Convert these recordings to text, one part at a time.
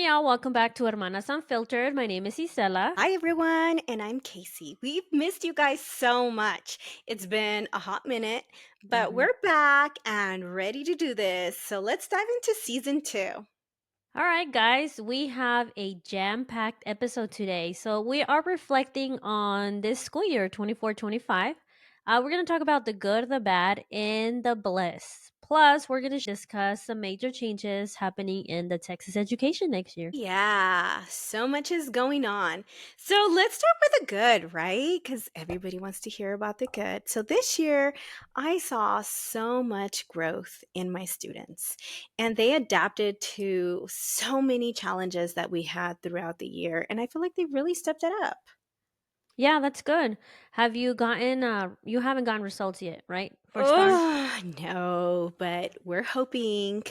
y'all. Welcome back to Hermanas Unfiltered. My name is Isela. Hi, everyone, and I'm Casey. We've missed you guys so much. It's been a hot minute, but hmm we're back and ready to do this. So let's dive into season two. All right, guys, we have a jam packed episode today. So, we are reflecting on this school year 24-25. We're going to talk about the good, the bad, and the bliss. Plus, we're going to discuss some major changes happening in the Texas education next year. Yeah, so much is going on. So let's start with the good, right? Because everybody wants to hear about the good. So this year, I saw so much growth in my students, and they adapted to so many challenges that we had throughout the year. And I feel like they really stepped it up. Yeah, that's good. Have you gotten, you haven't gotten results yet, right? For STAAR? Oh, no, but we're hoping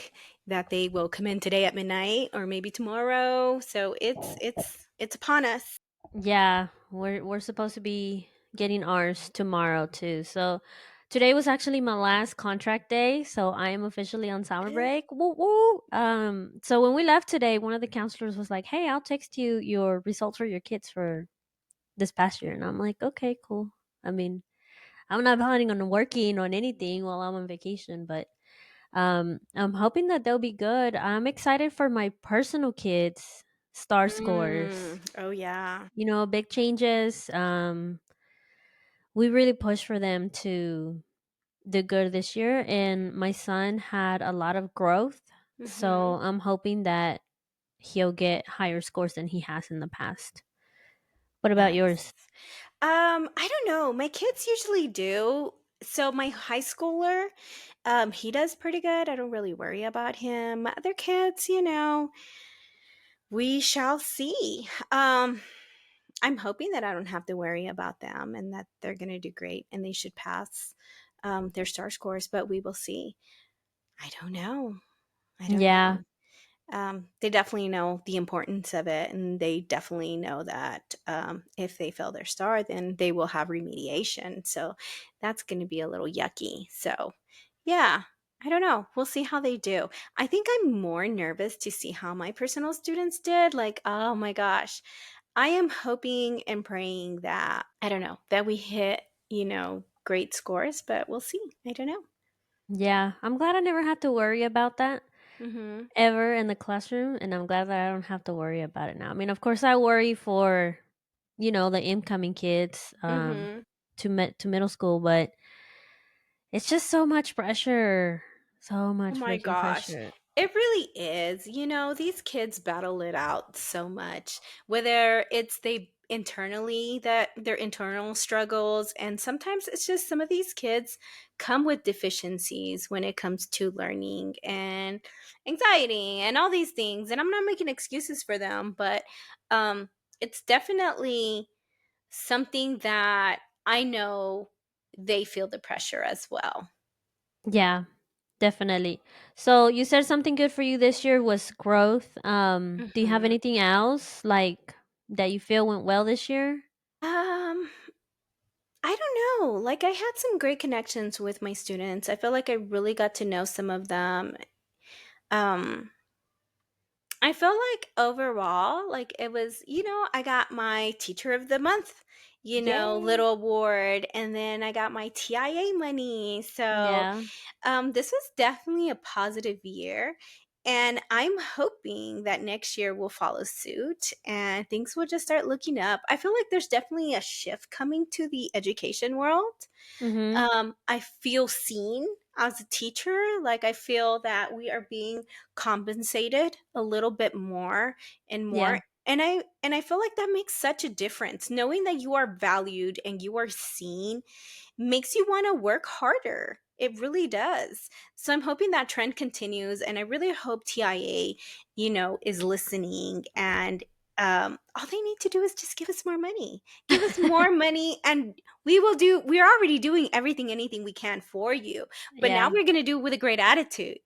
that they will come in today at midnight or maybe tomorrow. So it's upon us. Yeah, we're supposed to be getting ours tomorrow too. So today was actually my last contract day, so I am officially on summer break. Woo woo. So when we left today, one of the counselors was like, "Hey, I'll text you your results for your kids for this past year." And I'm like, "Okay, cool." I mean, I'm not planning on working on anything while I'm on vacation, but I'm hoping that they'll be good. I'm excited for my personal kids' star scores. Oh yeah. Big changes. We really pushed for them to do good this year, and my son had a lot of growth. So Mhm. I'm hoping that he'll get higher scores than he has in the past. What about Yes. yours? I don't know. My kids usually do. So my high schooler, he does pretty good. I don't really worry about him. Other kids, we shall see. I'm hoping that I don't have to worry about them and that they're going to do great and they should pass their star scores, but we will see. I don't know. I don't Yeah, know. They definitely know the importance of it, and they definitely know that if they fail their star, then they will have remediation. So that's going to be a little yucky. So, yeah, I don't know. We'll see how they do. I think I'm more nervous to see how my personal students did. Like, oh my gosh, I am hoping and praying that, I don't know, that we hit, great scores, but we'll see. I don't know. yeah. I'm glad I never had to worry about that Mm ever in the classroom, and I'm glad that I don't have to worry about it now. I mean, of course, I worry for the incoming kids hmm. Mm hmm. to middle school, but it's just so much pressure, so Oh much my freaking gosh. pressure. It really is. These kids battle it out so much. Whether it's they internally that their internal struggles, and sometimes it's just some of these kids come with deficiencies when it comes to learning and anxiety and all these things. And I'm not making excuses for them, but um it's definitely something that I know they feel the pressure as well. Yeah, definitely. So you said something good for you this year was growth. Do you have Mhm. anything else like that you feel went well this year? Um I don't know. Like, I had some great connections with my students. I feel like I really got to know some of them. Um, I feel like overall, like it was, I got my teacher of the month, Yay. little award, and then I got my TIA money. So, Yeah. this was definitely a positive year. And I'm hoping that next year will follow suit and things will just start looking up. I feel like there's definitely a shift coming to the education world. Mhm. I feel seen as a teacher. Like, I feel that we are being compensated a little bit more and Yeah. more. And I feel like that makes such a difference. Knowing that you are valued and you are seen makes you want to work harder. It really does. So I'm hoping that trend continues, and I really hope TIA, is listening. And all they need to do is just give us more money. Give us more money, and we will do. We're already doing everything, anything we can for you. But now Yeah. we're going to do it with a great attitude.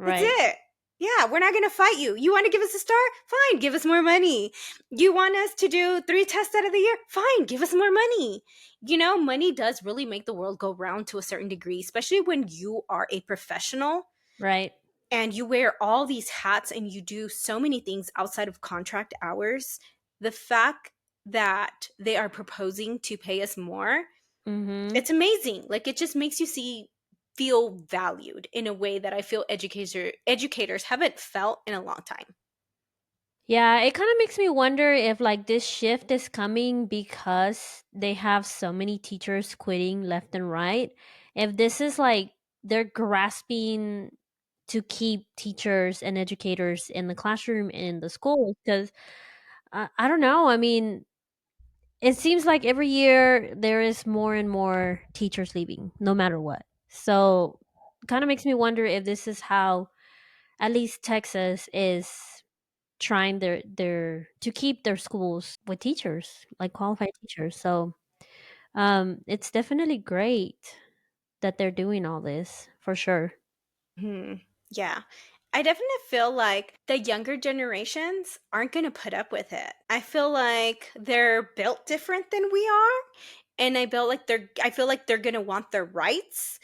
That's Right. it. Yeah, we're not going to fight you. You want to give us a star? Fine, give us more money. You want us to do 3 tests out of the year? Fine, give us more money. Money does really make the world go round to a certain degree, especially when you are a professional. Right. and you wear all these hats and you do so many things outside of contract hours, the fact that they are proposing to pay us more, Mhm. it's amazing. Like, it just makes you see feel valued in a way that I feel educators haven't felt in a long time. Yeah, it kind of makes me wonder if like this shift is coming because they have so many teachers quitting left and right. If this is like they're grasping to keep teachers and educators in the classroom and in the schools, because I don't know. I mean, it seems like every year there is more and more teachers leaving, no matter what. So, kind of makes me wonder if this is how at least Texas is trying their to keep their schools with teachers, like qualified teachers. So, it's definitely great that they're doing all this for sure. Hmm. Yeah. I definitely feel like the younger generations aren't going to put up with it. I feel like they're built different than we are. And I feel like they're going to want their rights.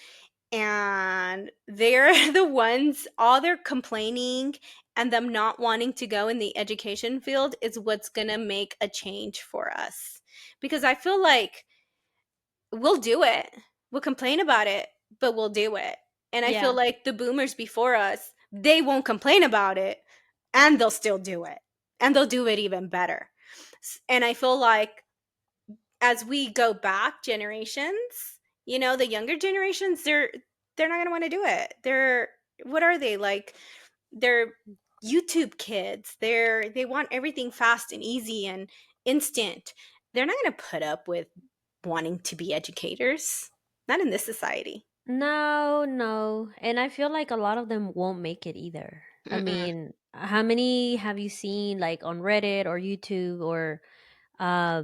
And they're the ones, all their complaining and them not wanting to go in the education field is what's going to make a change for us. Because I feel like we'll do it. We'll complain about it, but we'll do it. And I feel Yeah. like the boomers before us, they won't complain about it and they'll still do it. And they'll do it even better. And I feel like as we go back generations, the younger generations, they're not going to want to do it. They're what are they like? They're YouTube kids. They want everything fast and easy and instant. They're not going to put up with wanting to be educators. Not in this society. No, no. And I feel like a lot of them won't make it either. I Mm-mm. mean, how many have you seen like on Reddit or YouTube or uh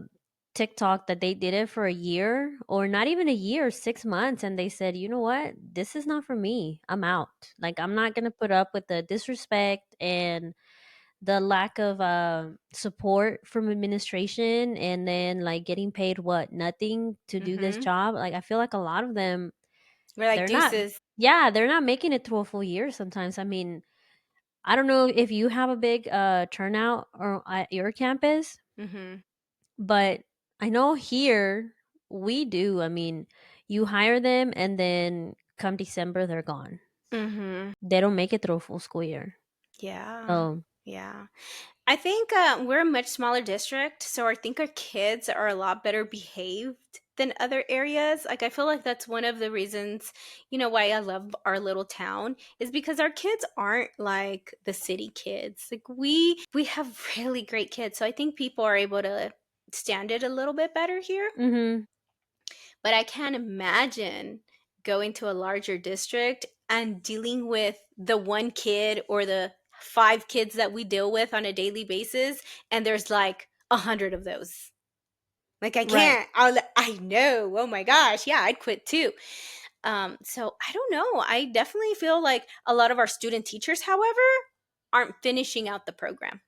TikTok that they did it for a year or not even a year, 6 months, and they said, "You know what? This is not for me. I'm out. Like I'm not going to put up with the disrespect and the lack of support from administration and then like getting paid what? Nothing to do this Mm-hmm. job." Like I feel like a lot of them We're like they're not deuces. yeah, they're not making it through a full year sometimes. I mean, I don't know if you have a big turnout or at your campus, Mm-hmm. but I know here we do. I mean, you hire them and then come December they're gone. Mm-hmm. They don't make it through a full school year. Yeah. So, Yeah. I think we're a much smaller district, so I think our kids are a lot better behaved than other areas. Like, I feel like that's one of the reasons, why I love our little town is because our kids aren't like the city kids. Like, we have really great kids, so I think people are able to stand it a little bit better here. mhm. But I can't imagine going to a larger district and dealing with the one kid or the five kids that we deal with on a daily basis. And there's like 100 of those. Like, I Right. can't. I know. Oh my gosh. Yeah, I'd quit too. So I don't know. I definitely feel like a lot of our student teachers, however, aren't finishing out the program.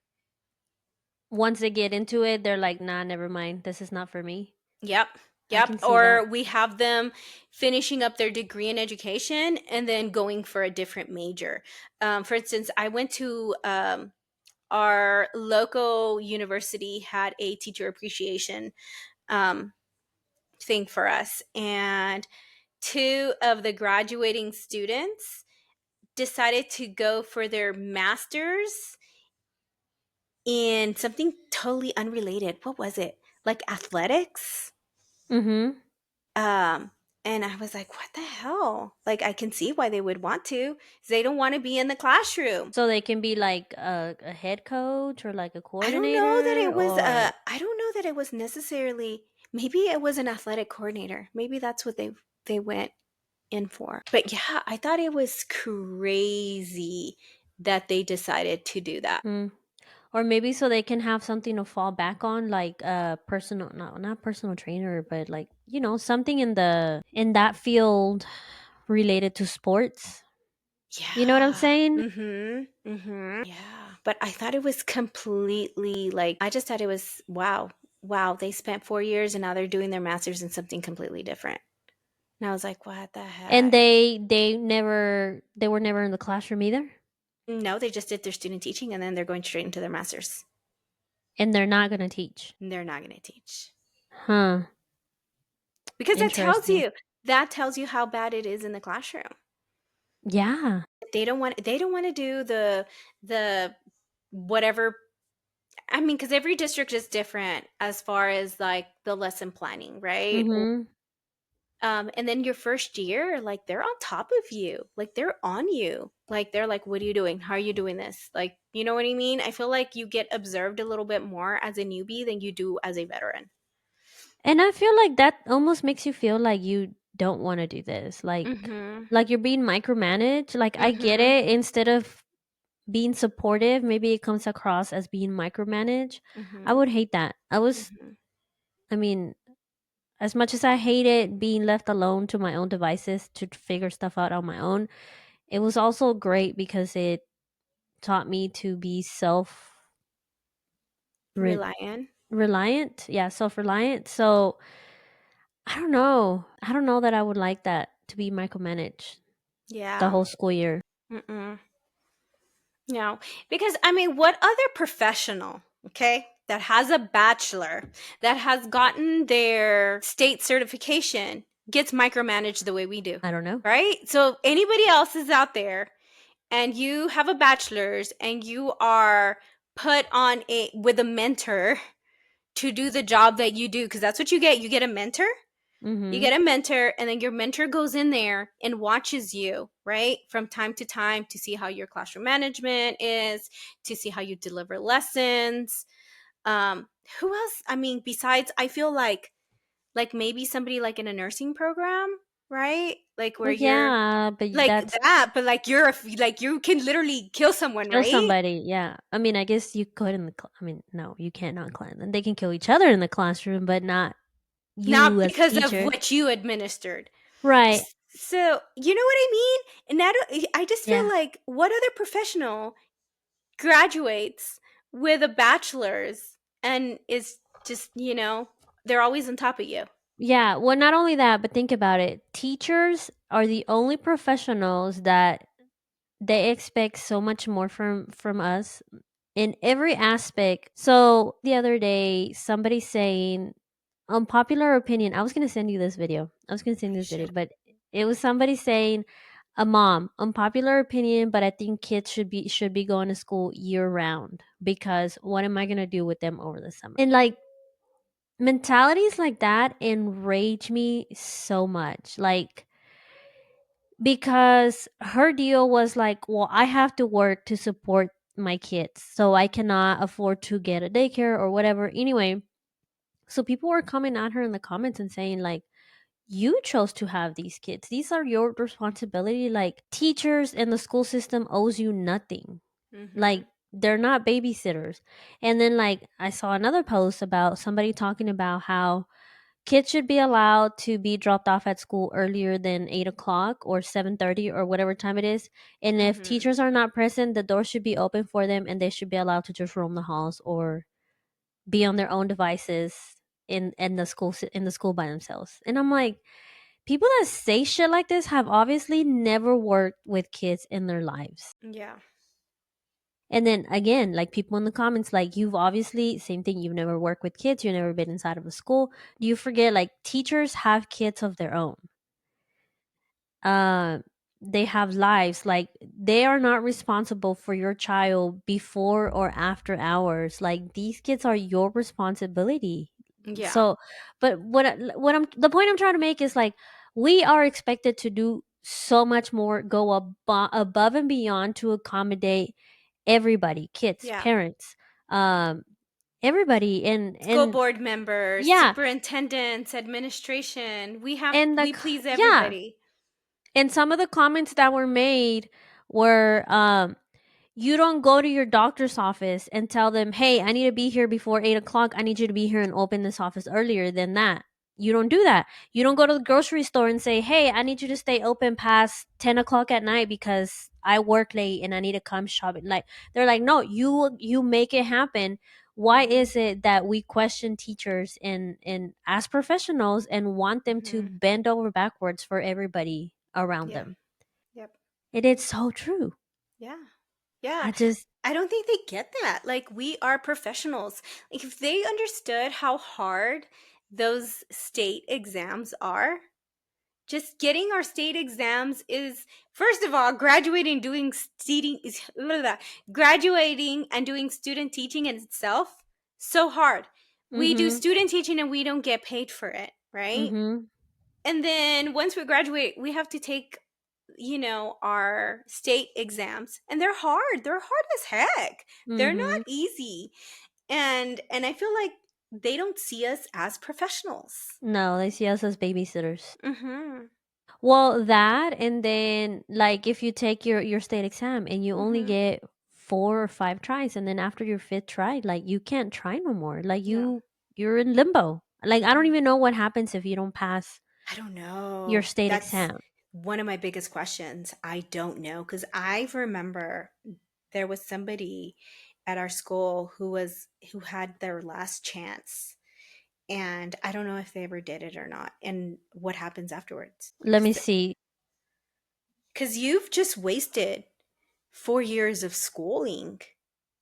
Once they get into it, they're like, "Nah, never mind. This is not for me." Yep. I can Yep. see that. Or we have them finishing up their degree in education and then going for a different major. For instance, I went to our local university had a teacher appreciation um, thing for us, and two of the graduating students decided to go for their masters in something totally unrelated. What was it? Like athletics? Mhm. Um, and I was like, what the hell? Like, I can see why they would want to. They don't want to be in the classroom. So they can be like a head coach or like a I coordinator or don't know that it was necessarily, maybe it was an athletic coordinator. Maybe that's what they went in for. But yeah, I thought it was crazy that they decided to do that. mm, or maybe so they can have something to fall back on, like a personal, not personal trainer, but like something in that field related to sports. You know what I'm Yeah. saying? Mm-hmm. Mm-hmm. Yeah. But I thought it was completely like I just thought it was wow. Wow. They spent 4 years and now they're doing their masters in something completely different. And I was like, what the And heck? they were never in the classroom either. No, they just did their student teaching and then they're going straight into their masters. and they're not going to teach. They're not going to teach. Huh. Because Interesting. that tells you how bad it is in the classroom. Yeah. They don't want to do the whatever. I mean, because every district is different as far as like the lesson planning, right? Mhm. And then your first year, like they're on top of you, like they're on you, like they're like, "What are you doing? How are you doing this?" Like, you know what I mean? I feel like you get observed a little bit more as a newbie than you do as a veteran. And I feel like that almost makes you feel like you don't want to do this. Mm-hmm. Like you're being micromanaged. Like I get Mm-hmm. it. Instead of being supportive, maybe it comes across as being micromanaged. I Mm-hmm. would hate that. Mm-hmm. I mean, as much as I hated being left alone to my own devices to figure stuff out on my own, it was also great because it taught me to be self Reliant. reliant. Yeah, self reliant. So I don't know. I don't know that I would like that to be micromanaged the Yeah. whole school year. Mm-mm. No, because I mean, what other professional, okay, that has a bachelor, that has gotten their state certification, gets micromanaged the way we do, I don't know. right? So, anybody else is out there and you have a bachelor's and you are put on a with a mentor to do the job that you do, because that's what you get. You get a mentor, you Mhm. get a mentor, and then your mentor goes in there and watches you, right? From time to time to see how your classroom management is, to see how you deliver lessons. Um, who else? I mean, besides, I feel like maybe somebody like in a nursing program, right? Like where Well, you're yeah, but like that's that, but like like you can literally kill someone, kill right? somebody. Yeah. I mean, I guess you could in the I mean, no, you can't not clan. And they can kill each other in the classroom, but not Not you as a because of teacher. what you administered. Right. So, you know what I mean? And I just feel Yeah. like what other professional graduates with a bachelor's and is just, they're always on top of you. Yeah. Well, not only that, but think about it. Teachers are the only professionals that they expect so much more from us in every aspect. So the other day, somebody saying unpopular opinion. I was gonna send you this video. I was gonna send you this video, but it was somebody saying a mom unpopular opinion, but I think kids should be going to school year round because what am I gonna do with them over the summer? And like mentalities like that enrage me so much. Like because her deal was like, well, I have to work to support my kids, so I cannot afford to get a daycare or whatever. Anyway, so people were coming at her in the comments and saying like, you chose to have these kids. These are your responsibility. Like teachers and the school system owes you nothing. Mhm. Like they're not babysitters. And then like I saw another post about somebody talking about how kids should be allowed to be dropped off at school earlier than 8 o'clock or 7:30 or whatever time it is. And if Mhm. teachers are not present, the door should be open for them and they should be allowed to just roam the halls or be on their own devices in the school by themselves. And I'm like, people that say shit like this have obviously never worked with kids in their lives. Yeah. And then again, like people in the comments, like you've obviously same thing. You've never worked with kids. You've never been inside of a school. Do you forget like teachers have kids of their own? uh, they have lives. Like they are not responsible for your child before or after hours. Like these kids are your responsibility. Yeah. So, but what I'm the point I'm trying to make is like we are expected to do so much more, go above and beyond to accommodate everybody, kids, Yeah. parents, um, everybody, School and board members, yeah, superintendents, administration. and We please yeah, everybody. and some of the comments that were made were you don't go to your doctor's office and tell them, hey, I need to be here before 8 o'clock. I need you to be here and open this office earlier than that. You don't do that. You don't go to the grocery store and say, hey, I need you to stay open past 10 o'clock at night because I work late and I need to come shopping. Like they're like, no, you make it happen. Why Mhm. is it that we question teachers and as professionals and want them to Mhm. bend over backwards for everybody around Yeah. them? Yep. It is so true. Yeah. Yeah. I just I don't think they get that. Like, we are professionals. Like, if they understood how hard those state exams are, just getting our state exams is, first of all, graduating and doing student teaching in itself so hard. We do mhm. student teaching and we don't get paid for it, right? Mhm. And then once we graduate, we have to take, our state exams, and they're hard as heck. They're not Mhm. easy. And I feel like they don't see us as professionals. No, they see us as babysitters. Mhm. Well, that and then like if you take your state exam and you only Mhm. get 4 or 5 tries, and then after your fifth try, like you can't try no more. Like No. you're in limbo. Like I don't Mhm. even know what happens if you don't pass I don't your know. state That's exam. one of my biggest questions. I don't know, cuz I remember there was somebody at our school who had their last chance, and I don't know if they ever did it or not, and what happens afterwards. Let me see. Because you've just wasted 4 years of schooling.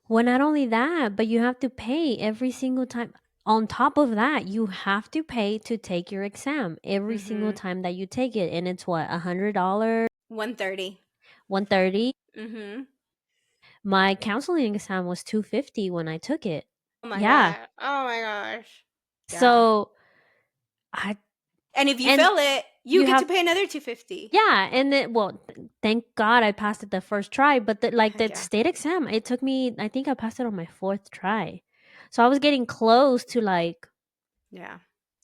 Well, not only that, but you have to pay every single time. On top of that, you have to pay to take your exam every single Mm-hmm. time that you take it, and it's what $100, 130. 130. Mm-hmm. My counseling exam was 250 when I took it. Oh my Yeah. god. Oh my gosh. Yeah. So I And if you and fail it, you you get have to pay another 250. yeah, and then well, thank God I passed it the first try, but like Heck the yeah. state exam, it took me I think I passed it on my fourth try. So I was getting close to like Yeah.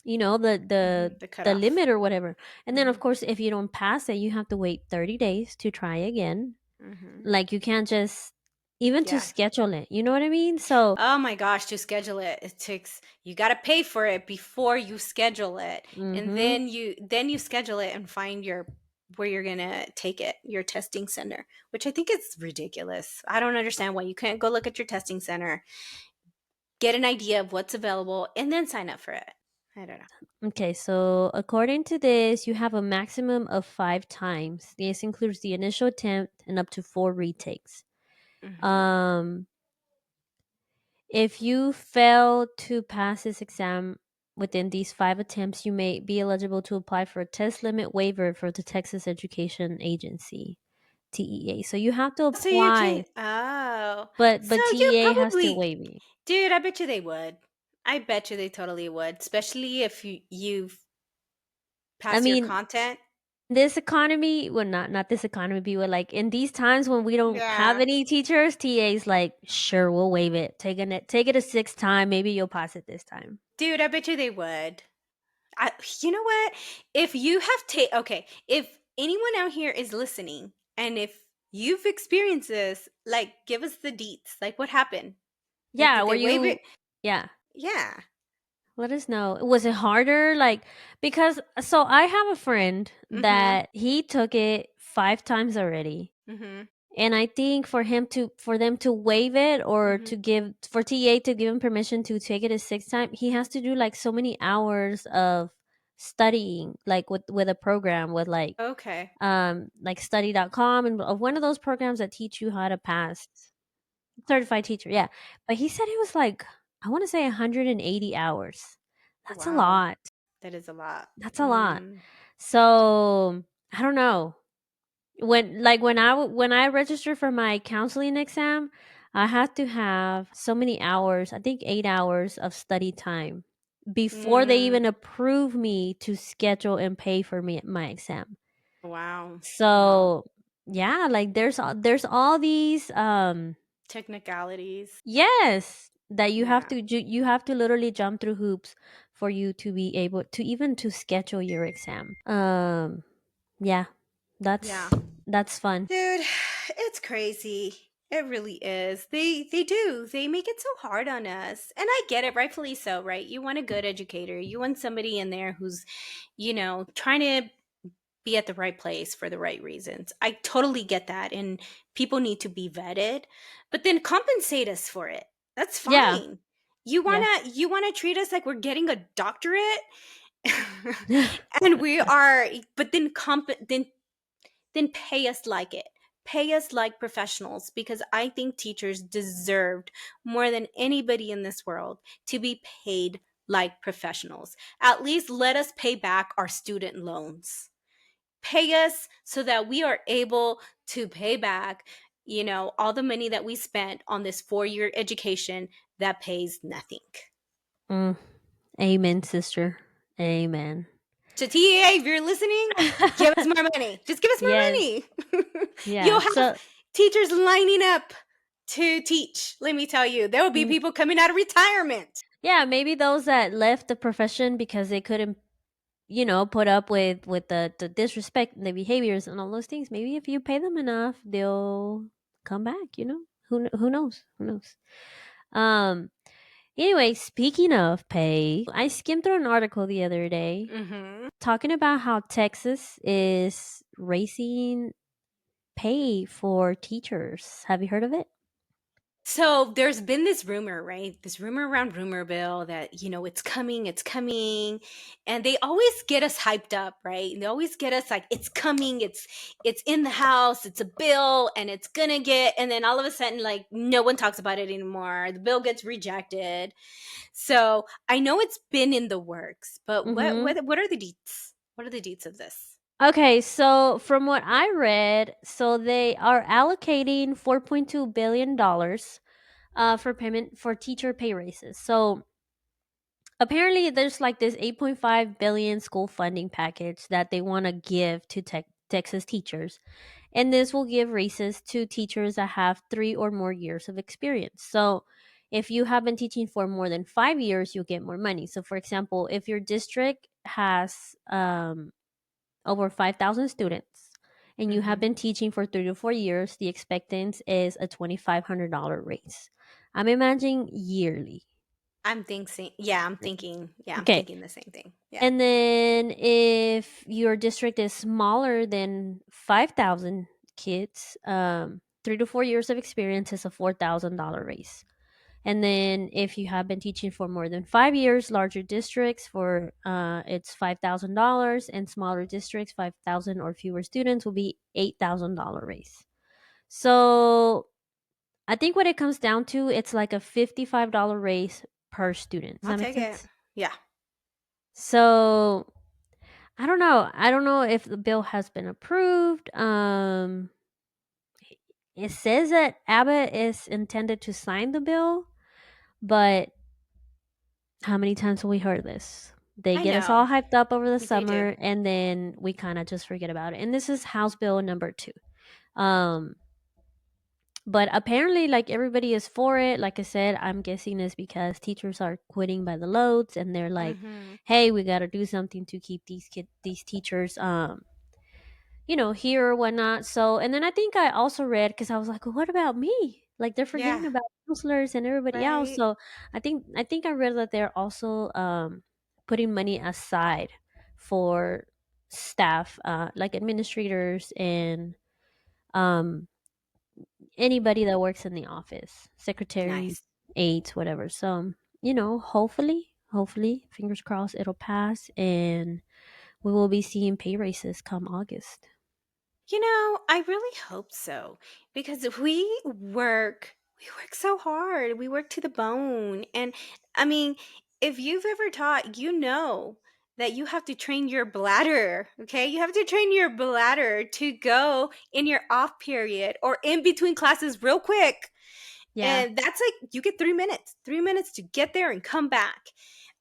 the Mm-hmm. The the cutoff. limit or whatever. And then Mm-hmm. of course if you don't pass it, you have to wait 30 days to try again. Mm-hmm. Like you can't just even to Yeah. schedule it. You know what I mean? So, Oh my gosh, to schedule it, it takes, you got to pay for it before you schedule it. And mhm. then you schedule it and find your where you're going to take it, your testing center, which I think is ridiculous. I don't understand why you can't go look at your testing center, get an idea of what's available, and then sign up for it. I don't know. Okay, so according to this, you have a maximum of 5 times. This includes the initial attempt and up to 4 retakes. Mhm. Um, if you fail to pass this exam within these 5 attempts, you may be eligible to apply for a test limit waiver for the Texas Education Agency, TEA. So you have to So you apply, can, oh, so but you TEA has to probably, waive it. dude, I bet you they would. I bet you they totally would, especially if you've I passed your mean, content. this economy, well, not this economy, but like in these times when we don't have Yeah. any teachers, TA's like, sure, we'll waive it. Take it a sixth time. Maybe you'll pass it this time. Dude, I bet you they would. You know what? If you have okay, if anyone out here is listening, and if you've experienced this, like, give us the deets. Like, what happened? Like, Yeah, did were they waive it? you? Yeah, Yeah. let us know. Was it harder? Like, because so I have a friend Mm-hmm. that he took it 5 times already. Mm-hmm. And I think for them to waive it or Mm-hmm. to give for TA to give him permission to take it a sixth time, he has to do like so many hours of studying, like with a program with Okay. like study.com and of one of those programs that teach you how to pass certified teacher. Yeah. But he said it was like I want to say 180 hours. That's a Wow. lot. That is a lot. That's a lot. Mm. So, I don't know. When I registered for my counseling exam, I had to have so many hours, I think 8 hours of study time before they Mm. even approve me to schedule and pay for me my exam. Wow. Wow. So, yeah, like there's all these Technicalities. yes, that Yeah. you have to literally jump through hoops for you to be able to even to schedule your exam. Yeah, Yeah. that's fun. Dude, it's crazy. It really is. They do. They make it so hard on us. And I get it, rightfully so, right? You want a good educator. You want somebody in there who's, trying to be at the right place for the right reasons. I totally get that. And people need to be vetted, but then compensate us for it. That's Yeah. fine. You Yeah. wanna you wanna treat us like we're getting a doctorate? And we are, but then pay us like it. Pay us like professionals, because I think teachers deserved more than anybody in this world to be paid like professionals. At least let us pay back our student loans. Pay us so that we are able to pay back, all the money that we spent on this 4-year education that pays nothing. Mm, amen, sister. Amen. To TEA, if you're listening, give us more money. Just give us more Yes. money. Yeah. You'll have So teachers lining up to teach. Let me tell you, there will be mm, people coming out of retirement. yeah, maybe those that left the profession because they couldn't, put up with the disrespect and the behaviors and all those things. Maybe if you pay them enough, they'll come back. Who knows? Who knows? Um. Anyway, speaking of pay, I skimmed through an article the other day Hmm. talking about how Texas is raising pay for teachers. Have you heard of it? So there's been this rumor, right? This rumor around Rumorville that, it's coming. And they always get us hyped up, right? And they always get us like, it's coming, it's in the house, it's a bill, and it's gonna get, and then all of a sudden, like, no one talks about it anymore. The bill gets rejected. So I know it's been in the works, but what Mm-hmm. what what are the deets? What are the deets of this? Okay, so from what I read, so they are allocating $4.2 billion for payment for teacher pay raises. So apparently, there's like this 8.5 billion school funding package that they want to give to Texas teachers, and this will give raises to teachers that have 3 or more years of experience. So if you have been teaching for more than 5 years, you'll get more money. So for example, if your district has over 5,000 students and you have Hmm. been teaching for 3 to 4 years, the expectance is a $2,500 raise. I'm imagining yearly. I'm Okay. thinking the same thing. Yeah. And then if your district is smaller than 5,000 kids, 3 to 4 years of experience is a $4,000 raise. And then if you have been teaching for more than 5 years, larger districts for it's $5,000, and smaller districts 5,000 or fewer students will be $8,000 raise. So I think what it comes down to, it's like a $55 raise per student. Does I'll that make take it. sense? Yeah. So I don't know. I don't know if the bill has been approved. It says that Abbott is intended to sign the bill, but how many times have we heard this? They I get us all know. hyped up over the They do. summer, and then we kind of just forget about it. And this is House Bill number 2. Um, but apparently, like, everybody is for it. Like I said, I'm guessing it's because teachers are quitting by the loads, and they're like, Hmm. "Hey, we got to do something to keep these teachers, here or whatnot." So, and then I think I also read, because I was like, well, what about me? Like, they're Yeah. forgetting about counselors and everybody else. Right. So I think I read that they're also putting money aside for staff, like administrators and um anybody that works in the office, secretaries, Nice. aides, whatever. So, hopefully, fingers crossed, it'll pass, and we will be seeing pay raises come August. I really hope so, because we work so hard. We work to the bone. And I mean, if you've ever taught, that you have to train your bladder, okay? You have to train your bladder to go in your off period or in between classes real quick. Yeah. And that's like you get 3 minutes. 3 minutes to get there and come back.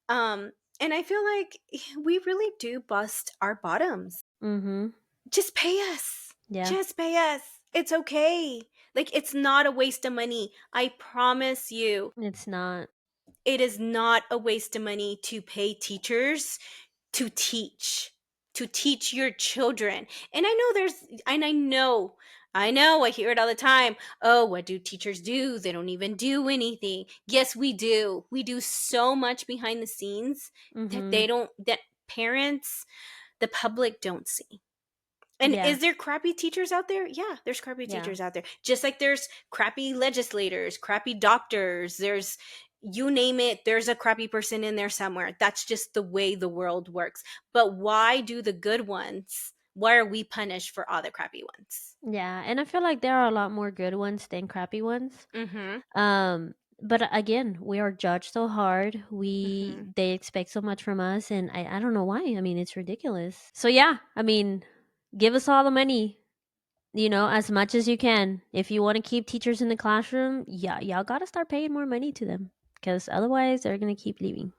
Um and I feel like we really do bust our bottoms. Mhm. Just pay us. Yeah. Just pay us. It's okay. Like, it's not a waste of money. I promise you, It's not. it is not a waste of money to pay teachers to teach your children. And I hear it all the time. Oh, what do teachers do? They don't even do anything. Yes, we do. We do so much behind the scenes that Mhm. that parents, the public don't see. And Yeah. is there crappy teachers out there? Yeah, there's crappy Yeah. teachers out there. Just like there's crappy legislators, crappy doctors, there's you name it, there's a crappy person in there somewhere. That's just the way the world works. But why do the good ones? why are we punished for all the crappy ones? Yeah, and I feel like there are a lot more good ones than crappy ones. Mhm. But again, we are judged so hard. Mhm. They expect so much from us, and I don't know why. I mean, it's ridiculous. So yeah, I mean, give us all the money, as much as you can. If you want to keep teachers in the classroom, yeah, y'all got to start paying more money to them, because otherwise they're gonna keep leaving.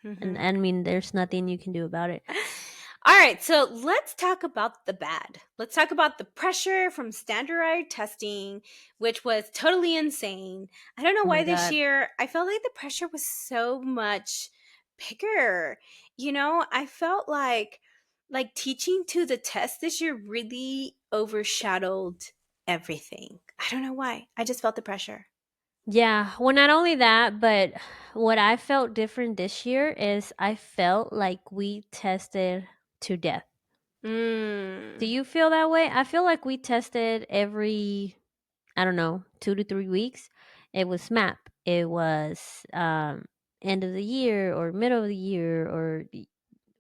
And Mhm. I mean, there's nothing you can do about it. All right, so let's talk about the bad. Let's talk about the pressure from standardized testing, which was totally insane. I don't know Oh my why this god. year I felt like the pressure was so much bigger. I felt like teaching to the test this year really overshadowed everything. I don't know why. I just felt the pressure. Yeah, well, not only that, but what I felt different this year is I felt like we tested to death. Do Mm. you feel that way? I feel like we tested every, I don't know, 2 to 3 weeks. It was MAP. It was end of the year or middle of the year or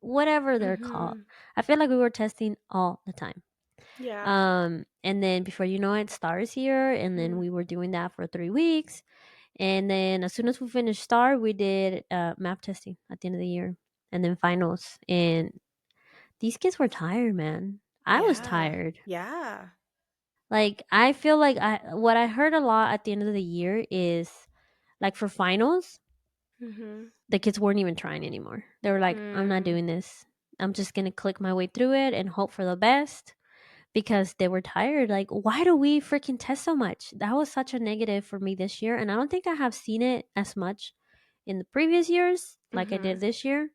whatever they're called. Mhm. I feel like we were testing all the time. Yeah. And then before you know it, STAAR here, and then Mm. we were doing that for 3 weeks. And then as soon as we finished STAAR, we did map testing at the end of the year, and then finals. And these kids were tired, man. I was Yeah. tired. Yeah. Like I feel like what I heard a lot at the end of the year is like for finals, Mhm. the kids weren't even trying anymore. They were like, I'm not Mm. doing this. I'm just gonna click my way through it and hope for the best, because they were tired. Like, why do we freaking test so much? That was such a negative for me this year, and I don't think I have seen it as much in the previous years like I did Mhm. this year.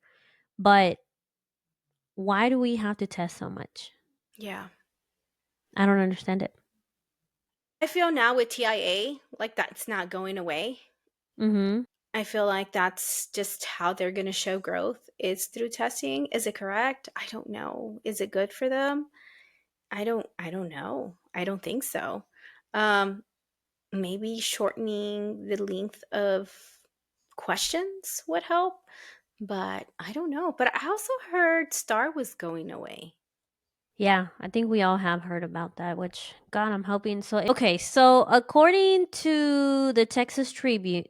But why do we have to test so much? Yeah. I don't understand it. I feel now with TIA, like that's not going away. Mhm. I feel like that's just how they're going to show growth is through testing. Is it correct? I don't know. Is it good for them? I don't know. I don't think so. Um Maybe shortening the length of questions would help, but I don't know. But I also heard Star was going away. Yeah, I think we all have heard about that, which God, I'm hoping so. Okay, so according to the Texas Tribune,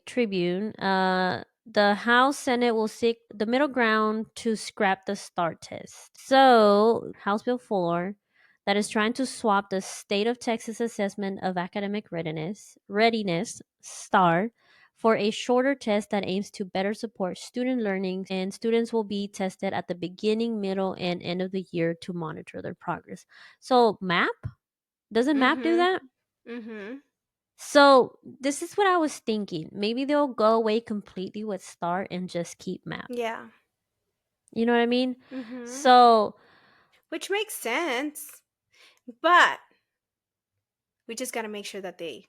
the House Senate will seek the middle ground to scrap the STAR test. So, House Bill 4 that is trying to swap the state of Texas assessment of academic readiness STAR for a shorter test that aims to better support student learning, and students will be tested at the beginning, middle, and end of the year to monitor their progress. So, MAP? Doesn't MAP do Mhm. that? Mhm. So, this is what I was thinking. Maybe they'll go away completely with STAR and just keep MAP. Yeah. You know what I mean? Mhm. So, Which makes sense. But we just got to make sure that they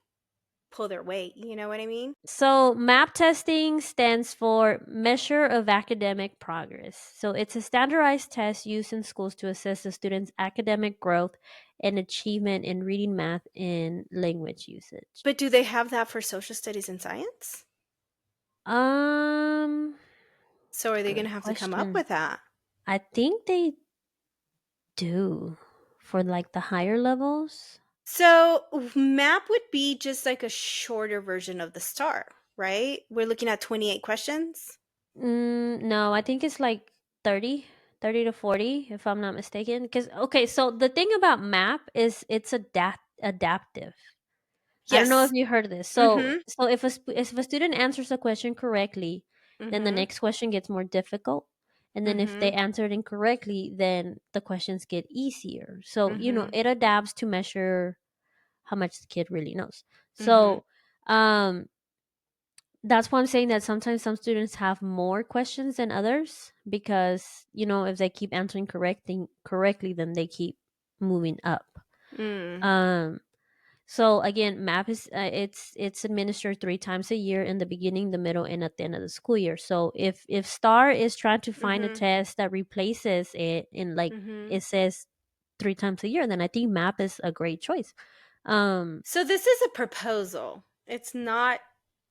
pull their weight, you know what I mean? So, MAP testing stands for Measure of Academic Progress. So, it's a standardized test used in schools to assess the student's academic growth and achievement in reading, math, and language usage. But do they have that for social studies and science? Um, So are they going Good to have to come up question. with that? I think they do for like the higher levels. So map would be just like a shorter version of the star, right? We're looking at 28 questions. No, I think it's like 30 to 40, if I'm not mistaken. Because, okay, so the thing about MAP is it's adaptive. I don't know if Yes. you heard of this. So, Mhm. if a student answers a question correctly, then the Mhm. next question gets more difficult. And then if they Mhm. answer it incorrectly, then the questions get easier. So, Mhm. it adapts to measure how much the kid really knows. Mhm. So, um, that's why I'm saying that sometimes some students have more questions than others, because, if they keep answering correctly, then they keep moving up. Mm. Um, so again, MAP is it's administered 3 times a year, in the beginning, the middle, and at the end of the school year. So if STAR is trying to find a Mhm. test that replaces it, in like Mhm. it says 3 times a year, then I think MAP is a great choice. Um, So this is a proposal. It's not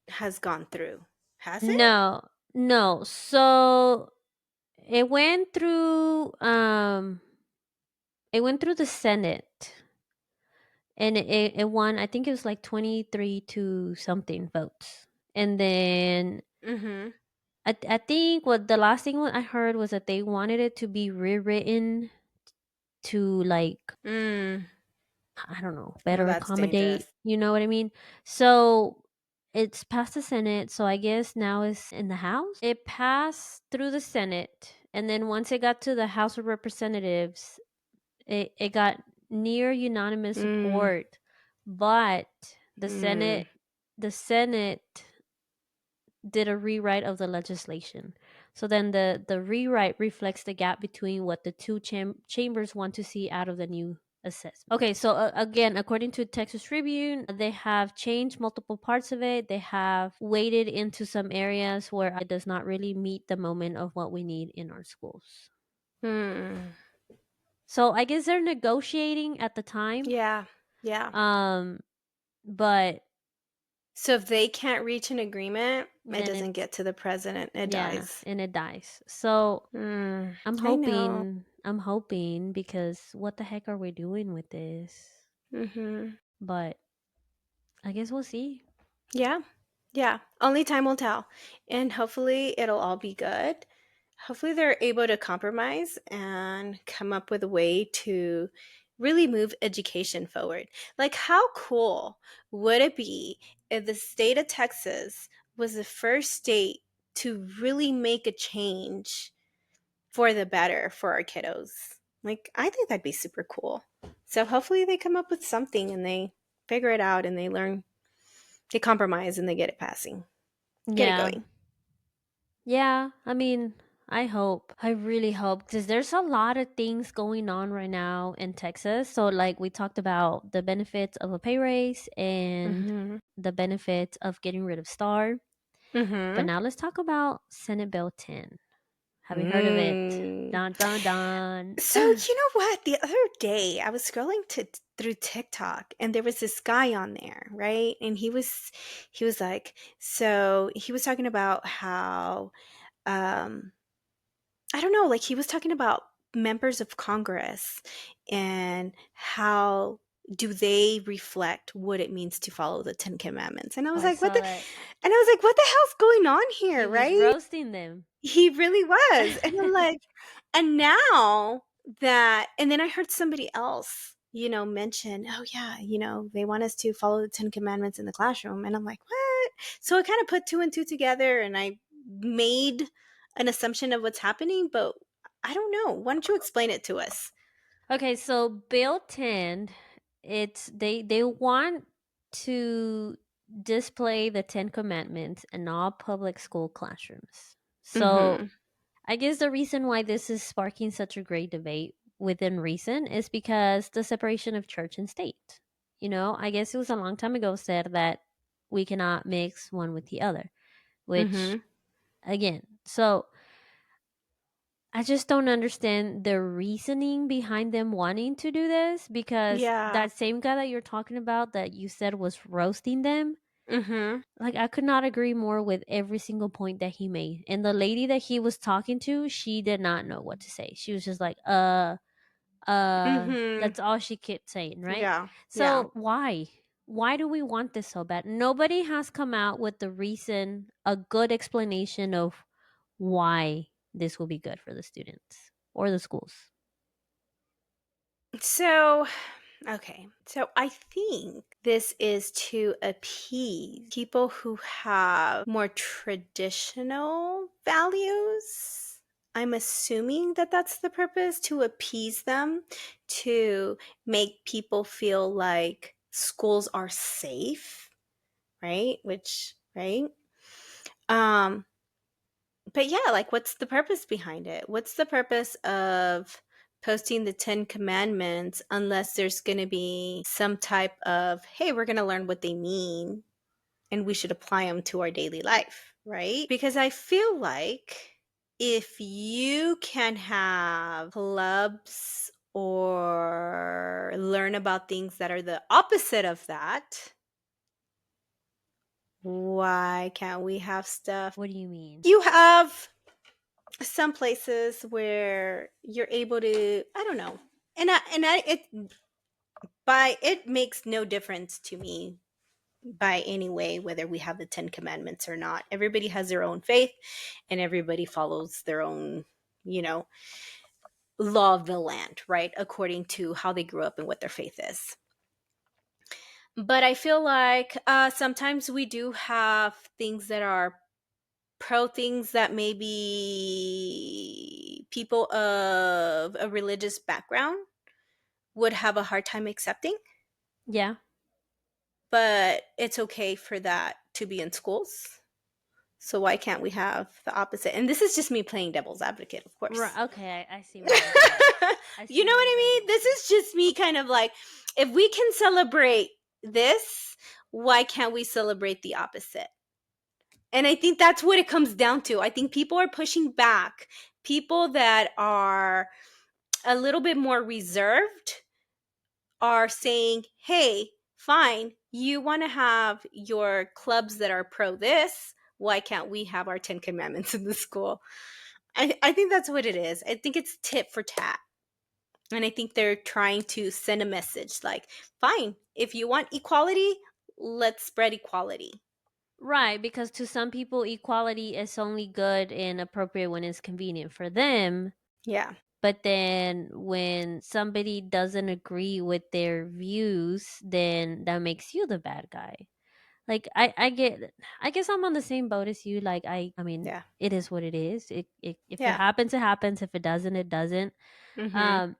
has gone through. Has it? no, no. So it went through. it went through the Senate, and it won. I think it was like 23 to something votes. And then Mhm. I think what the last thing I heard was that they wanted it to be rewritten to like, Mm. I don't know, Well, better that's accommodate, dangerous. you know what I mean? So it's past the Senate, so I guess now it's in the House. It passed through the Senate, and then once it got to the House of Representatives, it got near unanimous Mm. support, but the Mm. Senate the Senate did a rewrite of the legislation. So then the rewrite reflects the gap between what the two chambers want to see out of the new assessment. Okay, so again, according to Texas Tribune, they have changed multiple parts of it. They have waded into some areas where it does not really meet the moment of what we need in our schools. Mm. So I guess they're negotiating at the time. Yeah. Yeah. Um, but So if they can't reach an agreement, it then doesn't it's get to the president. It yeah, dies. and it dies. So I know. I'm hoping because what the heck are we doing with this? Mhm. But I guess we'll see. Yeah. Yeah. Only time will tell. And hopefully it'll all be good. Hopefully they're able to compromise and come up with a way to really move education forward. Like, how cool would it be if the state of Texas was the first state to really make a change for the better for our kiddos? Like, I think that'd be super cool. So hopefully they come up with something and they figure it out and they learn, they compromise and they get it passing, get it Yeah. going. Yeah, I mean, I hope. I really hope because there's a lot of things going on right now in Texas. So like we talked about the benefits of a pay raise and Mm-hmm. the benefits of getting rid of STAAR. But Mm-hmm. now let's talk about Senate Bill 10. Have you heard of it? Mm. Dun dun dun. So you know what? The other day I was scrolling through TikTok and there was this guy on there, right? And he was like, so he was talking about how um I don't know, like he was talking about members of Congress and how do they reflect what it means to follow the Ten Commandments. And I Oh, was I like, what saw the that. and I was like, what the hell's going on He here, was right? roasting them. He really was. And I'm like, and now that, and then I heard somebody else, mention, oh, yeah, they want us to follow the Ten Commandments in the classroom. And I'm like, what? So I kind of put two and two together and I made an assumption of what's happening, but I don't know. Why don't you explain it to us? Okay, so Bill 10, they want to display the 10 commandments in all public school classrooms. So, Mm-hmm. I guess the reason why this is sparking such a great debate within reason is because the separation of church and state. I guess it was a long time ago said that we cannot mix one with the other, which Mm-hmm. again, so I just don't understand the reasoning behind them wanting to do this because Yeah. that same guy that you're talking about that you said was roasting them, Mm-hmm. like I could not agree more with every single point that he made. And the lady that he was talking to, she did not know what to say. She was just like, Mm-hmm. that's all she kept saying, right? Yeah. Yeah. So why? Why do we want this so bad? Nobody has come out with the reason, a good explanation of why this will be good for the students or the schools. So, okay. So I think this is to appease people who have more traditional values. I'm assuming that that's the purpose, to appease them, to make people feel like schools are safe, right? Which, right? Um, but yeah, like what's the purpose behind it? What's the purpose of posting the 10 commandments unless there's going to be some type of, hey, we're going to learn what they mean and we should apply them to our daily life, right? Because I feel like if you can have clubs or learn about things that are the opposite of that, why can't we have stuff? What do you mean? You have some places where you're able to, I don't know. it it makes no difference to me by any way whether we have the 10 commandments or not. Everybody has their own faith, and everybody follows their own, you know, law of the land, right, according to how they grew up and what their faith is. But I feel like sometimes we do have things that are pro things that maybe people of a religious background would have a hard time accepting, Yeah. but it's okay for that to be in schools. So why can't we have the opposite? And this is just me playing devil's advocate, of course. Right. Okay, I see where you're going. I You see know where what you're I going. mean? This is just me kind of like, if we can celebrate this, why can't we celebrate the opposite? And I think that's what it comes down to. I think people are pushing back. People that are a little bit more reserved are saying, hey, fine, you want to have your clubs that are pro this. Why can't we have our 10 commandments in the school? I think that's what it is. I think it's tit for tat. And I think they're trying to send a message like, fine, if you want equality, let's spread equality. Right, because to some people, equality is only good and appropriate when it's convenient for them. Yeah. But then when somebody doesn't agree with their views, then that makes you the bad guy. Like I guess I'm on the same boat as you. Like I mean, Yeah. it is what it is. It if it Yeah. happens, it happens. If it doesn't, it doesn't. Mm-hmm. Um,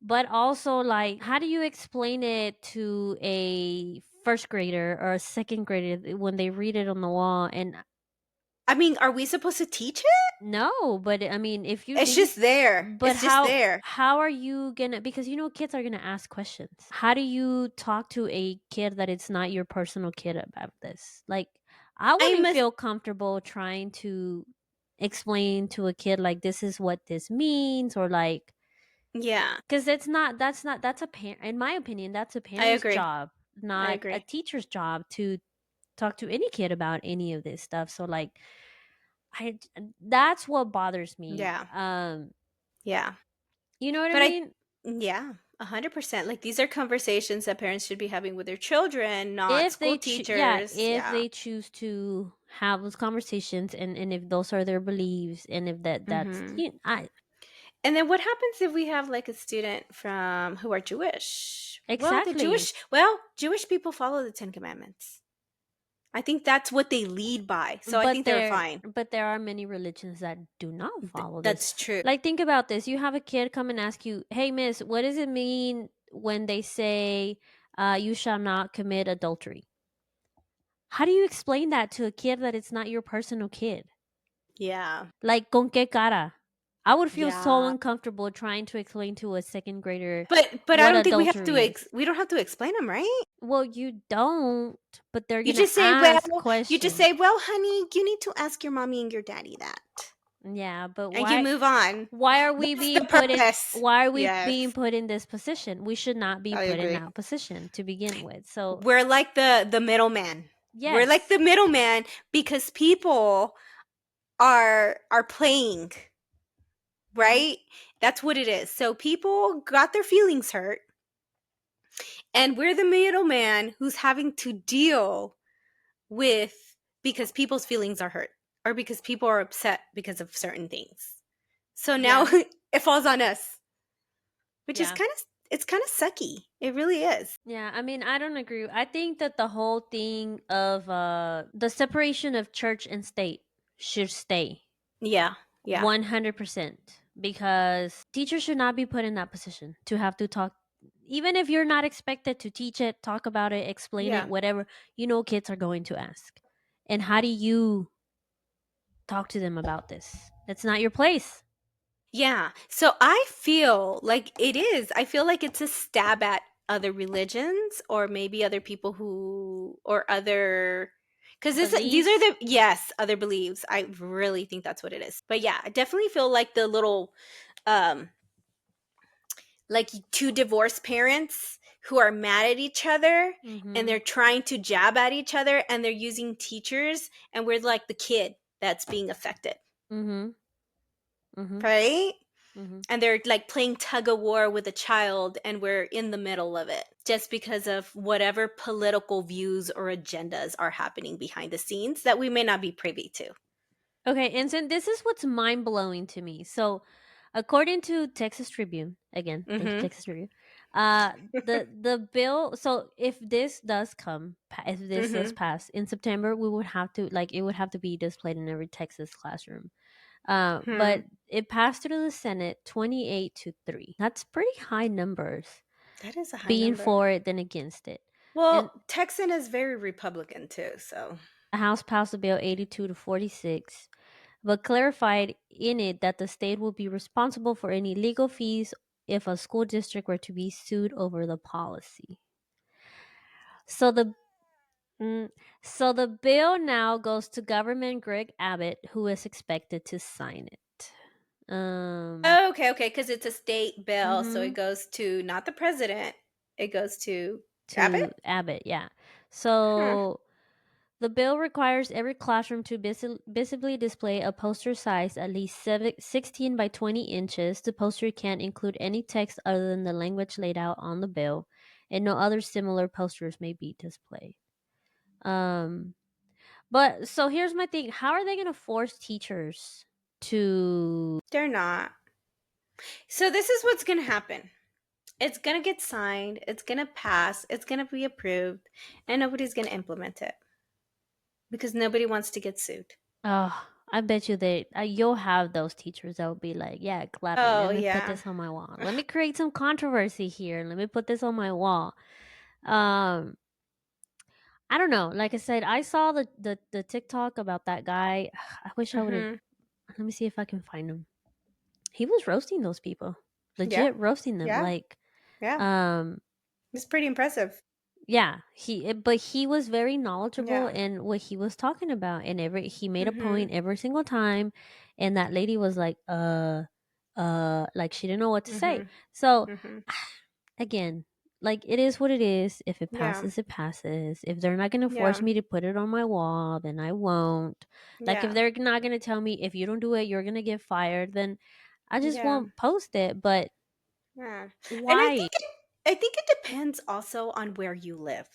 but also like how do you explain it to a first grader or a second grader when they read it on the wall and I mean, are we supposed to teach it? no, but I mean, if you It's need, just there. but It's just there. how are you gonna? Because you know, kids are gonna ask questions. How do you talk to a kid that it's not your personal kid about this? Like, I I wouldn't must. feel comfortable trying to explain to a kid like this is what this means, or like, Yeah, because that's a parent. In my opinion, that's a I parent's agree. job, I not a agree. teacher's job to talk to any kid about any of this stuff. So like I that's what bothers me. Yeah, yeah. You know what I But mean? yeah, 100%. Like these are conversations that parents should be having with their children, not If school yeah, teachers. if Yeah. they choose to have those conversations and if those are their beliefs and if that's Hmm. you I And then what happens if we have like a student from who are Jewish? Well, exactly. Jewish people follow the 10 commandments. I think that's what they lead by. So I think they're fine. But there are many religions that do not follow this. That's true. Like think about this. You have a kid come and ask you, "Hey miss, what does it mean when they say you shall not commit adultery?" How do you explain that to a kid that it's not your personal kid? Yeah. Like, con qué cara? I would feel so Yeah. uncomfortable trying to explain to a second grader But I what don't think we have to adultery is. we don't have to explain them, right? Well, you don't, but they're You gonna just say, ask "Well, you just questions. say, "Well, honey, you need to ask your mommy and your daddy that." Yeah, but And you move on. why are we That's the being put in purpose. why are we being Yes. put in this position? We should not be I put in agree. that position to begin with. So, We're like the middleman. We're like yes. the middleman because people are playing, Mhm. right? That's what it is. So people got their feelings hurt, and we're the middleman who's having to deal with because people's feelings are hurt or because people are upset because of certain things. So now Yeah. it falls on us, which is Yeah. kind of it's kind of sucky. It really is. Yeah, I mean, I don't agree. I think that the whole thing of the separation of church and state should stay Yeah. Yeah. 100% because teachers should not be put in that position to have to talk even if you're not expected to teach it, talk about it, explain it, Yeah. whatever, you know kids are going to ask. And how do you talk to them about this? It's not your place. Yeah. So I feel like it is. I feel like it's a stab at other religions or maybe other people who or other because these are Beliefs? the yes other beliefs. I really think that's what it is. But yeah, I definitely feel like the little um like two divorced parents who are mad at each other and they're Mhm. trying to jab at each other and they're using teachers and we're like the kid that's being affected, Mhm. Mhm. right? Mm-hmm. and they're like playing tug of war with a child, and we're in the middle of it just because of whatever political views or agendas are happening behind the scenes that we may not be privy to. Okay, and so this is what's mind blowing to me. So, according to Texas Tribune, again, thank you, Mm-hmm. Texas Tribune. The bill. So, if this does if this does Mm-hmm. pass in September, we would have to like it would have to be displayed in every Texas classroom. Hmm. But it passed through the Senate 28-3. That's pretty high numbers That is a high being number. for it than against it. And Well, Texan is very Republican too, so. the House passed the bill 82-46, but clarified in it that the state will be responsible for any legal fees if a school district were to be sued over the policy. So the mm, so the bill now goes to Governor Greg Abbott, who is expected to sign it. Um. Oh, okay, because it's a state bill, so it Mhm. goes to not the president, it goes to To Abbott? Abbott, yeah. Huh. So the bill requires every classroom to visibly display a poster size at least 16 by 20 inches. The poster can't include any text other than the language laid out on the bill, and no other similar posters may be displayed. Um, but so here's my thing: how are they going to force teachers to? They're not. So this is what's going to happen. It's going to get signed, it's going to pass, it's going to be approved, and nobody's going to implement it because nobody wants to get sued. Oh, I bet you they you'll have those teachers that will be like, "Yeah, gladly. Oh, Let me put yeah. this on my wall. Let me create some controversy here. Let me put this on my wall." Um, I don't know. Like I said, I saw the TikTok about that guy. I wish I would have. Mhm. Let me see if I can find him. He was roasting those people, Yeah. legit roasting them. Yeah. Like, Yeah. um, It's pretty impressive. yeah, but he was very knowledgeable Yeah. in what he was talking about, and he made a Mhm. point every single time, and that lady was like, like she didn't know what to say. Mhm. So Mhm. again, like it is what it is. If it Yeah. passes, it passes. If they're not gonna force Yeah. me to put it on my wall, then I won't. Like if Yeah. they're not gonna tell me if you don't do it, you're gonna get fired, then I just Yeah. won't post it. But Yeah. And why? I think it depends also on where you live.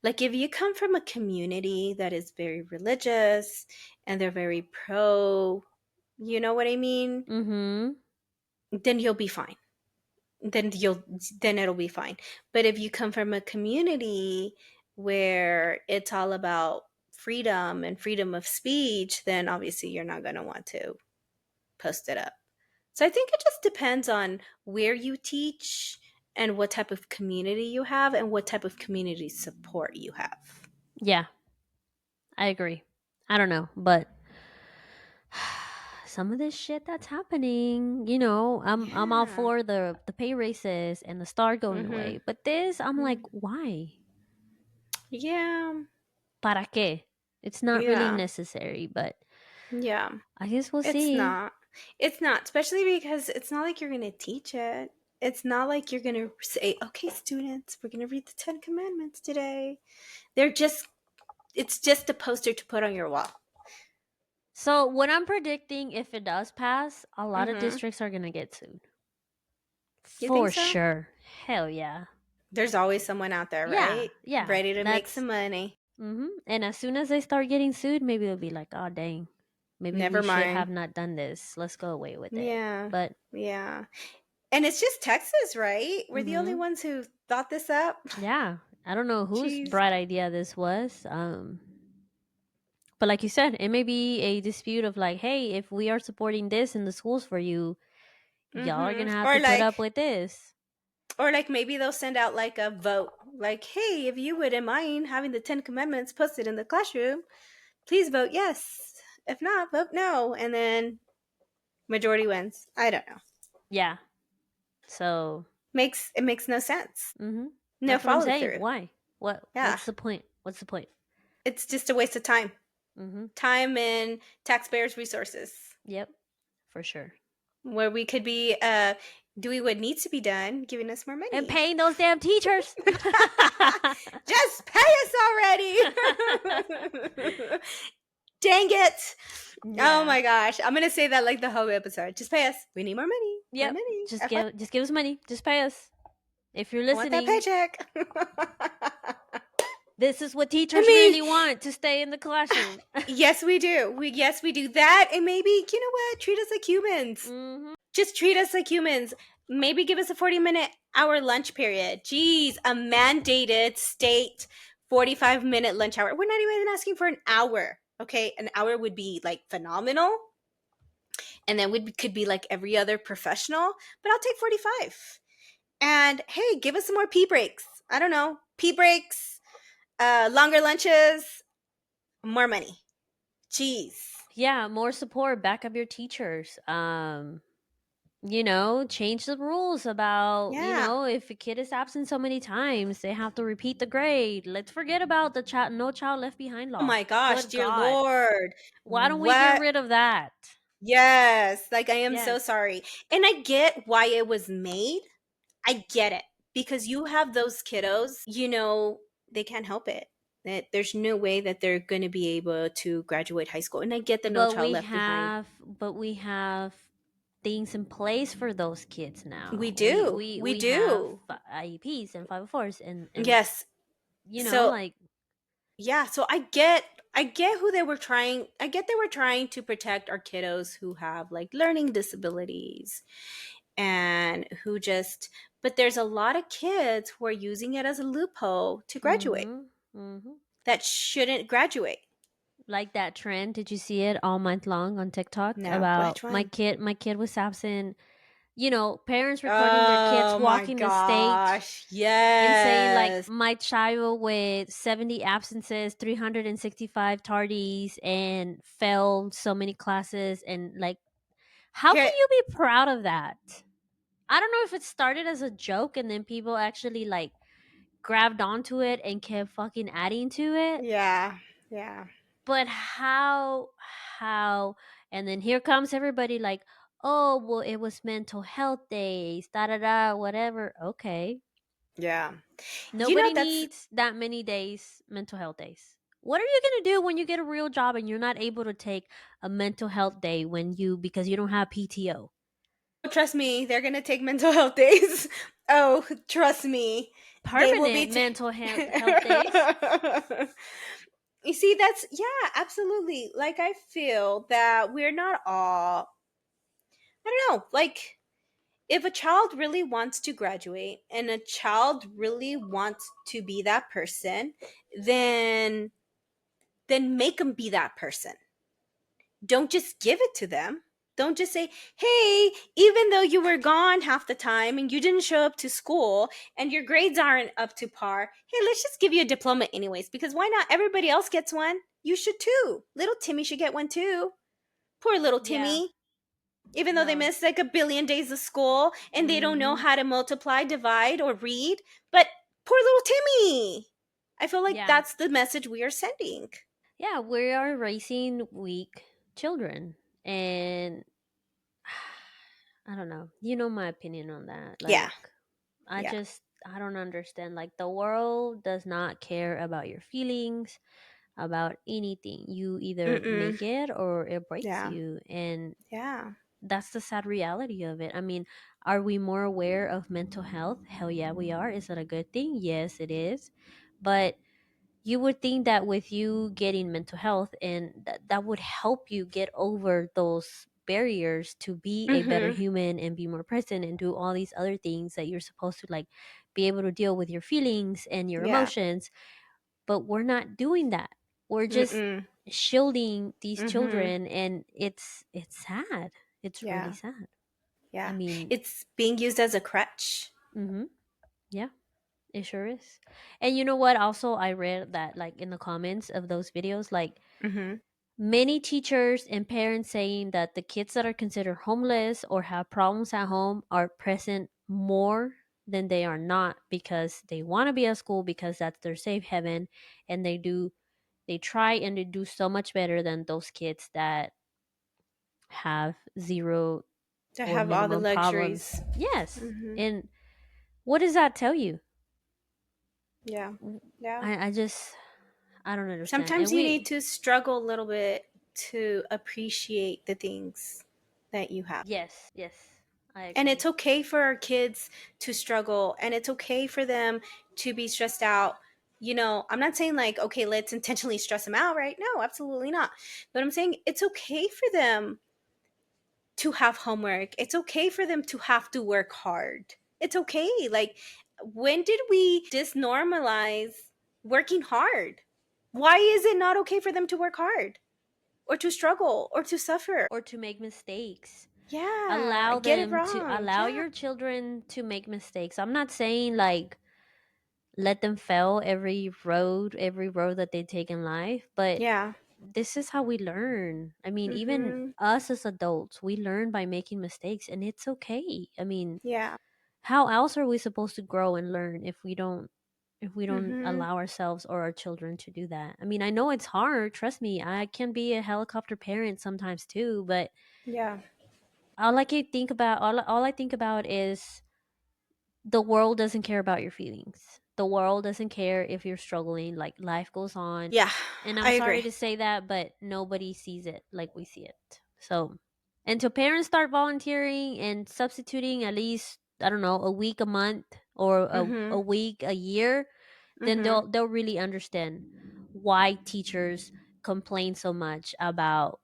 Like if you come from a community that is very religious and they're very pro, you know what I mean? Mm-hmm. Then you'll be fine. Then you'll then it'll be fine. But if you come from a community where it's all about freedom and freedom of speech, then obviously you're not going to want to post it up. So I think it just depends on where you teach and what type of community you have and what type of community support you have. Yeah, I agree. I don't know, but some of this shit that's happening, I'm all Yeah. for the pay raises and the star going Mhm. away, but this I'm like, Mm. why? Yeah. Para qué? It's not really Yeah. necessary, but Yeah. I guess we'll It's see. not. It's not, especially because it's not like you're going to teach it. It's not like you're going to say, "Okay, students, we're going to read the 10 commandments today." They're just it's just a poster to put on your wall. So what I'm predicting, if it does pass, a lot of Mhm. districts are gonna get sued. You think For so? sure. Hell yeah. There's always someone out there, Yeah, right? yeah. Ready to make That's some money. and as soon as they start getting sued, maybe they'll be like, oh dang. Maybe we Never should mind. have not done this. Let's go away with it. Yeah. But Yeah. And it's just Texas, right? We're the only mm-hmm. ones who thought this up. Yeah. I don't know whose Jeez. bright idea this was. But like you said, it may be a dispute of like, hey, if we are supporting this in the schools for you, y'all are Mhm. gonna have to put up with this. Or like maybe they'll send out like a vote. Like, "Hey, if you wouldn't mind having the 10 commandments posted in the classroom, please vote yes. If not, vote no." And then majority wins. I don't know. Yeah. So It makes no sense. mm-hmm. No That's what I'm follow saying. through. Why? Yeah. What's the point? What's the point? It's just a waste of time. Mm-hmm. Time and taxpayers' resources. Yep. For sure. Where we could be doing what needs to be done, giving us more And money. paying those damn teachers. Just pay us already. Dang it. Oh Yeah. my gosh. I'm gonna say that like the whole episode. Just pay us. We need more money. More Yep. money. Just give us money. Just pay us. If you're I want that listening, paycheck. this is what I teachers mean, really want to stay in the classroom. yes, we do. We do that, and maybe you know what? Treat us like humans. Hmm. Just treat us like humans. Maybe give us a 40-minute hour lunch period. Jeez, a mandated state 45-minute lunch hour. We're not even asking for an hour. Okay, an hour would be like phenomenal, and then we could be like every other professional. But I'll take 45. And hey, give us some more pee breaks. I don't know, pee breaks, longer lunches, more money. Jeez. Yeah, more support. Back up your teachers. Change the rules about, Yeah. if a kid is absent so many times, they have to repeat the grade. Let's forget about the child no child left behind Oh law. my gosh, Good dear God. Lord. Why don't we get What? rid of that? Yes. Like, I am so Yes. sorry. And I get why it was made. I get it. Because you have those kiddos, they can't help it. That there's no way that they're going to be able to graduate high school. And I get the no But child we left behind. have but we have things in place for those kids We now. We do. we We we have do. IEPs and 504s and Yes. So, like. yeah, so I get who they were trying I get they were trying to protect our kiddos who have like learning disabilities and who just but there's a lot of kids who are using it as a loophole to graduate Mhm. Mhm. that shouldn't graduate. Like that trend, did you see it all month long on TikTok No, about which one? my kid was absent, parents recording their kids Oh my walking the stage gosh. and saying like Yes. my child with 70 absences, 365 tardies and failed so many classes, and like, how can Here you be proud of that? I don't know if it started as a joke and then people actually like grabbed onto it and kept fucking adding to it. yeah. Yeah. But how and then here comes everybody like, oh well, it was mental health days, da da da, whatever. Okay. Yeah. Nobody That's needs that many days, mental health days. What are you gonna do when you get a real job and you're not able to take a mental health day because you don't have PTO? oh, trust me, they're going to take mental health days. Oh, trust me. They will be Permanent mental health days. You see, that's yeah, absolutely. Like I feel that we're not all I don't know, like if a child really wants to graduate and a child really wants to be that person, then make them be that person. Don't just give it to them. Don't just say, hey, even though you were gone half the time and you didn't show up to school and your grades aren't up to par, hey, let's just give you a diploma anyways, because why not? Everybody else gets one. You should too. Little Timmy should get one too. Poor little Yeah. Timmy. Even though they No. missed like a billion days of school and they don't know Mhm. how to multiply, divide, or read, but poor little Timmy. I feel like Yeah. that's the message we are sending. Yeah, we are raising weak children, and I don't know. You know my opinion on that. Yeah. Like, Yeah. I don't understand. Like, the world does not care about your feelings, about anything. You either Mm-mm. make it or it breaks Yeah. you, and Yeah. that's the sad reality of it. I mean, are we more aware of mental health? Hell yeah, we are. Is that a good thing? Yes, it is. But you would think that with you getting mental health and that would help you get over those barriers to be a better Mm-hmm. human and be more present and do all these other things that you're supposed to, like, be able to deal with your feelings and your Yeah. emotions. But we're not doing that. We're just Mm-mm. shielding these Mm-hmm. children, and it's sad. It's really Yeah. sad. I Yeah. mean, It's being used as a crutch. mhm, yeah, it sure is. And you know what, also I read that, like, in the comments of those videos, like, Mm-hmm. many teachers and parents saying that the kids that are considered homeless or have problems at home are present more than they are not, because they want to be at school because that's their safe haven, and they try and they do so much better than those kids that have zero To or have all the minimum luxuries. problems. Yes. Mm-hmm. And what does that tell you? Yeah. Yeah. I just I don't understand. And Sometimes you need we to struggle a little bit to appreciate the things that you have. Yes, yes, I And it's agree. okay for our kids to struggle, and it's okay for them to be stressed out. I'm not saying like, okay, let's intentionally stress them out, right? No, absolutely not. But I'm saying it's okay for them to have homework. It's okay for them to have to work hard. It's okay. Like, when did we just normalize working hard? Why is it not okay for them to work hard or to struggle or to suffer? Or to make mistakes. Yeah, Allow get it them to wrong. allow Yeah, your children to make mistakes. I'm not saying like let them fail every road that they take in life, but yeah, this is how we learn. I mean, even mm-hmm, us as adults, we learn by making mistakes, and it's okay. I mean, yeah, how else are we supposed to grow and learn if we don't mm-hmm, allow ourselves or our children to do that? I mean, I know it's hard, trust me. I can be a helicopter parent sometimes too, but yeah, all I think about is the world doesn't care about your feelings. The world doesn't care if you're struggling. Like, life goes on. yeah. And I'm I sorry agree. to say that, but nobody sees it like we see it. So, until parents start volunteering and substituting at least, I don't know, a week, a month, or a Mm-hmm, week, a year, then mm-hmm. they'll really understand why teachers complain so much about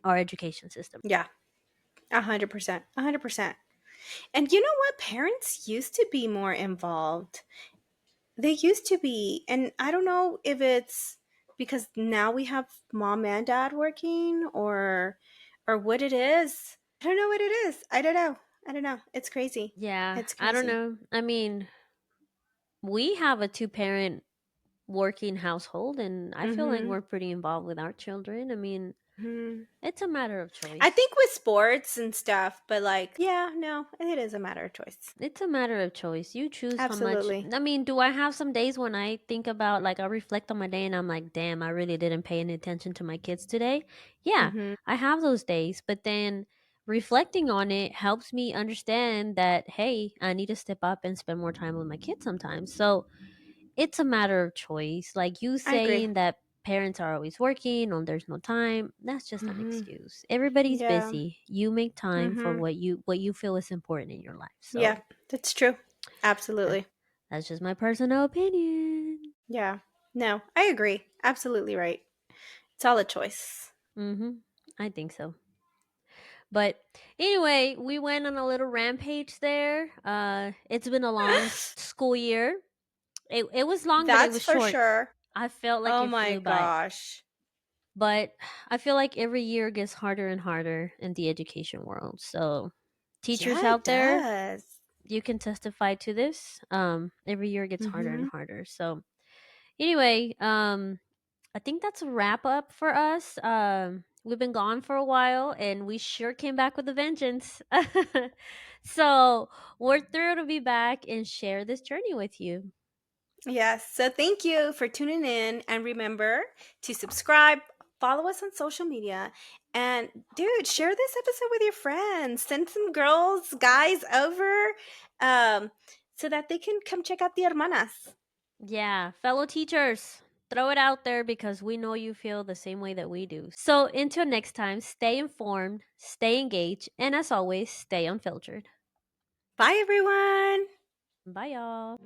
our education system. Yeah, 100%, 100%. And you know what? Parents used to be more involved. They used to be. And I don't know if it's because now we have mom and dad working, or what it is. I don't know what it is. I don't know. I don't know. It's crazy. Yeah, It's I don't crazy. know. I mean, we have a two-parent working household, and I feel like Mhm. we're pretty involved with our children. I mean, Mhm. it's a matter of I choice. think with sports and stuff, but like, yeah, no, it is a matter of choice. It's a matter of choice. You choose how much. Absolutely. I mean, do I have some days when I think about, like, I reflect on my day and I'm like, damn, I really didn't pay any attention to my kids today? Yeah, Mhm. I have those days. But then reflecting on it helps me understand that, hey, I need to step up and spend more time with my kids sometimes. So it's a matter of choice. Like you I agree. saying that parents are always working or there's no time, that's just an Mhm. excuse. Everybody's Yeah. busy. You make time for Mhm. what you feel is important in your life. Yeah, So that's true. that, Absolutely. that's just my personal opinion. Yeah. No, I agree. Absolutely right. It's all a choice. Mhm. I think so. But anyway, we went on a little rampage there. It's been a long school year. It was long, but it That's was for short. sure. I felt like Oh it my flew by. gosh. But I feel like every year gets harder and harder in the education world. So, teachers Yeah, it out there, does. you can testify to this. Every year gets harder and Mhm. harder. So, anyway, I think that's a wrap up for us. We've been gone for a while, and we sure came back with a vengeance. So, we're thrilled to be back and share this journey with you. Yes. So thank you for tuning in, and remember to subscribe, follow us on social media, and dude, share this episode with your friends. Send some girls, guys over, um so that they can come check out the Hermanas. Yeah, fellow teachers, throw it out there because we know you feel the same way that we do. So, until next time, stay informed, stay engaged, and as always, stay unfiltered. Bye everyone. Bye, y'all.